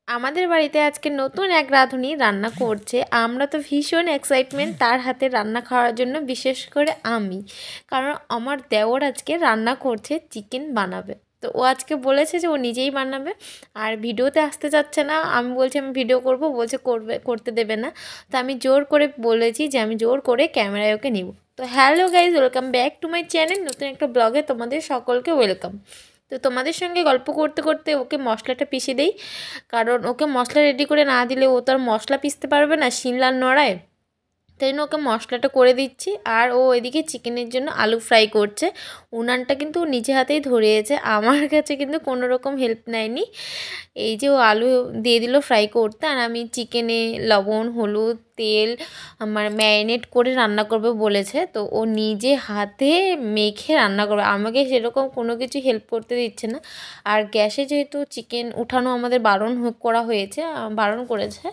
আমাদের বাড়িতে আজকে নতুন এক রাঁধুনি রান্না করছে। আমরা তো ভীষণ এক্সাইটমেন্ট তার হাতে রান্না খাওয়ার জন্য, বিশেষ করে আমি, কারণ আমার দেওর আজকে রান্না করছে, চিকেন বানাবে। তো ও আজকে বলেছে যে ও নিজেই বানাবে, আর ভিডিওতে আসতে চাচ্ছে না। আমি বলছি আমি ভিডিও করব, বলছে করতে দেবে না। তো আমি জোর করে বলেছি যে আমি জোর করে ক্যামেরায় ওকে নিব। তো hello guys, welcome back to my channel. নতুন একটা ব্লগে তোমাদের সকলকে ওয়েলকাম। তো তোমাদের সঙ্গে গল্প করতে করতে ওকে মশলাটা পিষে দেই, কারণ ওকে মশলা রেডি করে না দিলে ও তো আর মশলা পিষতে পারবে না শিলনোড়ায় নোড়ায়। তাই জন্য ওকে মশলাটা করে দিচ্ছি। আর ও এদিকে চিকেনের জন্য আলু ফ্রাই করছে। উনানটা কিন্তু ও নিজে হাতেই ধরিয়েছে, আমার কাছে কিন্তু কোনো রকম হেল্প নেয়নি। এই যে ও আলু দিয়ে দিল ফ্রাই করতে, আর আমি চিকেনে লবণ, হলুদ, তেল আমার ম্যারিনেট করে রান্না করবে বলেছে। তো ও নিজে হাতে মেখে রান্না করবে, আমাকে সেরকম কোনো কিছু হেল্প করতে দিচ্ছে না। আর গ্যাসে যেহেতু চিকেন উঠানো আমাদের করা হয়েছে, বারণ করেছে,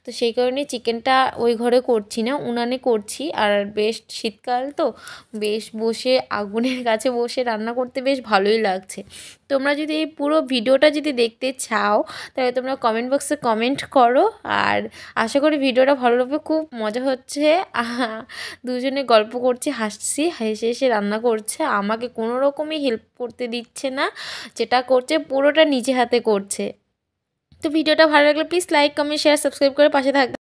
তো সেই কারণে চিকেনটা ওই ঘরে করছি না, উনানে করছি। আর বেশ শীতকাল তো, বেশ বসে আগুনের কাছে বসে রান্না করতে বেশ ভালোই লাগছে। তোমরা যদি এই পুরো ভিডিওটা যদি দেখতে চাও তাহলে তোমরা কমেন্ট বক্সে কমেন্ট করো। আর আশা করি ভিডিওটা ভালো লাগবে, খুব মজা হচ্ছে। দুজনে গল্প করছি, হাসছি, হেসে হেসে রান্না করছে, আমাকে কোনো রকমই হেল্প করতে দিচ্ছে না। যেটা করছে পুরোটা নিজে হাতে করছে। তো ভিডিওটা ভালো লাগলে please like, comment, share, subscribe করে পাশে থাকবে।